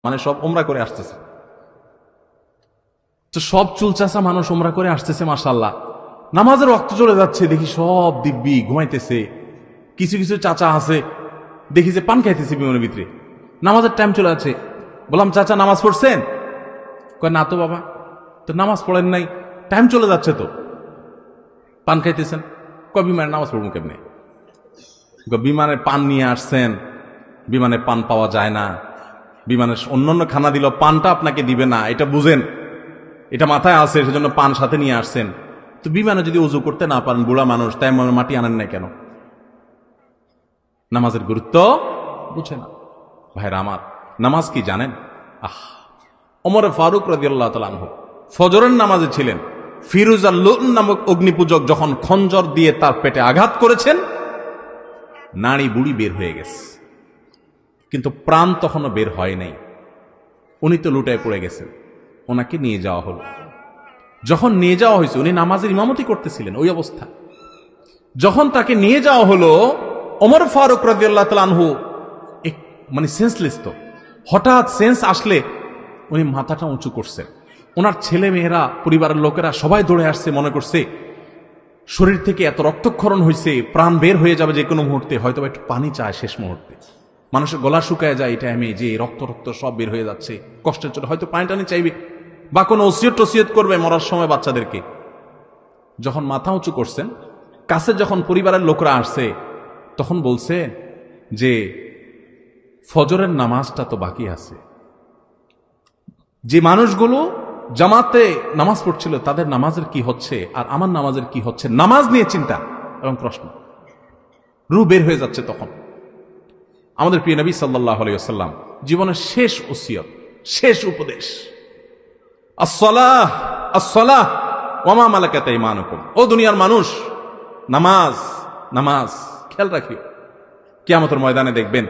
মানে সব ওমরা করে আসতেছে, তো সব চুলচাচা মানুষ ওমরা করে আসতেছে, মাশাআল্লাহ। নামাজের রক্ত চলে যাচ্ছে, দেখি সব দিব্যি ঘুমাইতেছে। কিছু কিছু চাচা আছে দেখি যে পান খাইতেছে বিমানের ভিতরে। নামাজের টাইম চলে যাচ্ছে, বললাম চাচা নামাজ পড়ছেন? কয় না তো বাবা। তো নামাজ পড়েন নাই? টাইম চলে যাচ্ছে তো, পান খাইতেছেন। কয় বিমানের নামাজ পড়বো কেমনে? বিমানে পান নিয়ে আসছেন, বিমানে পান পাওয়া যায় না, বিমানের অন্যান্য খানা দিল, পানটা আপনাকে দিবে না, এটা বুঝেন, এটা মাথায় আছে, সেজন্য পান সাথে নিয়ে আসছেন। তো বিমানে যদি উজু করতে না পারেন, বুড়া মানুষ, তাই মাটি আনেন নাই কেন? নামাজের গুরুত্ব বুঝে না। ভাইরা আমার, নামাজ কি জানেন? ওমর ফারুক রাদিয়াল্লাহু তাআলা আনহু ফজরের নামাজে ছিলেন। ফিরুজ আল-লুন নামক অগ্নিপূজক যখন খঞ্জর দিয়ে তার পেটে আঘাত করেছেন, নাড়ি বুড়ি বের হয়ে গেছে, কিন্তু প্রাণ তখনও বের হয় নাই। উনি তো লুটায় পড়ে গেছেন। ওনাকে নিয়ে যাওয়া হলো। যখন নিয়ে যাওয়া হয়েছে, উনি নামাজের ইমামতি করতেছিলেন ওই অবস্থা। যখন তাকে নিয়ে যাওয়া হলো, ওমর ফারুক রাদিয়াল্লাহু তাআলা আনহু মানে সেন্সলেস, তো হঠাৎ সেন্স আসলে উনি মাথাটা উঁচু করছেন। ওনার ছেলে মেয়েরা, পরিবারের লোকেরা সবাই দৌড়ে আসছে, মনে করছে শরীর থেকে এত রক্তক্ষরণ হয়েছে, প্রাণ বের হয়ে যাবে যে কোনো মুহূর্তে, হয়তো একটু পানি চায় শেষ মুহূর্তে। মানুষের গলা শুকায় যায় এই টাইমে, যে রক্ত রক্ত সব বের হয়ে যাচ্ছে, কষ্টের চলে হয়তো পানি টানি চাইবে, বা কোনো ওসিয়ত টসিয়ত করবে মরার সময় বাচ্চাদেরকে। যখন মাথা উঁচু করছেন, কাছে যখন পরিবারের লোকরা আসছে, তখন বলছে যে ফজরের নামাজটা তো বাকি আছে। যে মানুষগুলো জামাতে নামাজ পড়ছিল তাদের নামাজের কি হচ্ছে আর আমার নামাজের কি হচ্ছে, নামাজ নিয়ে চিন্তা এবং প্রশ্ন, রূহ বের হয়ে যাচ্ছে। তখন আমাদের প্রিয় নবী সাল্লাল্লাহু আলাইহি ওয়াসাল্লাম জীবনের শেষ ওসিয়ত, শেষ উপদেশ, আস-সালাহ আস-সালাহ ওয়া মা মালাকাত আইমানুকুম। ও দুনিয়ার মানুষ, নামাজ নামাজ খেয়াল রাখিও। কিয়ামতের ময়দানে দেখবেন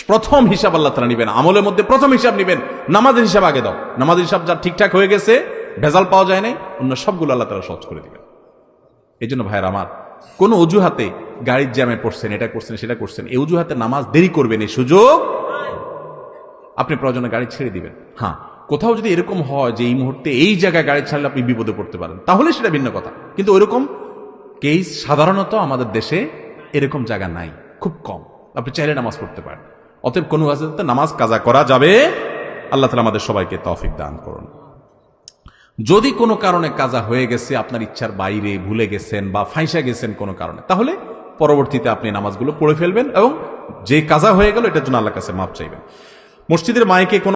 প্রথম হিসাব আল্লাহ তাআলা নিবেন, আমলের মধ্যে প্রথম হিসাব নিবেন, নামাজের হিসাব আগে দাও। নামাজের হিসাব যা ঠিকঠাক হয়ে গেছে, ভেজাল পাওয়া যায় নাই, অন্য সবগুলো আল্লাহ তাআলা সহজ করে দিবেন। এই জন্য ভাইয়ের আমার, কোন অজুহাতে গাড়ির জ্যামে পড়ছেন, এটা করছেন সেটা করছেন, এই অজুহাতে নামাজ দেরি করবেন, এই সুযোগ আপনি প্রয়োজনে গাড়ি ছেড়ে দিবেন। হ্যাঁ, কোথাও যদি এরকম হয় যে এই মুহূর্তে এই জায়গায় গাড়ি ছাড়লে আপনি বিপদে পড়তে পারেন, তাহলে সেটা ভিন্ন কথা। কিন্তু ওইরকম কেস সাধারণত আমাদের দেশে এরকম জায়গা নাই, খুব কম। আপনি চাইলে নামাজ পড়তে পারেন। অতএব কোনো ওয়াজিফাতে নামাজ কাজা করা যাবে। আল্লাহ তাআলা আমাদের সবাইকে তৌফিক দান করুন। যদি কোনো কারণে কাজা হয়ে গেছে, আপনার ইচ্ছার বাইরে ভুলে গেছেন বা ফাঁসা গেছেন কোনো কারণে, তাহলে পরবর্তীতে আপনি নামাজগুলো পড়ে ফেলবেন এবং যে কাজা হয়ে গেল এটার জন্য আল্লাহর কাছে মাপ চাইবেন। মসজিদের মাইকে কোনো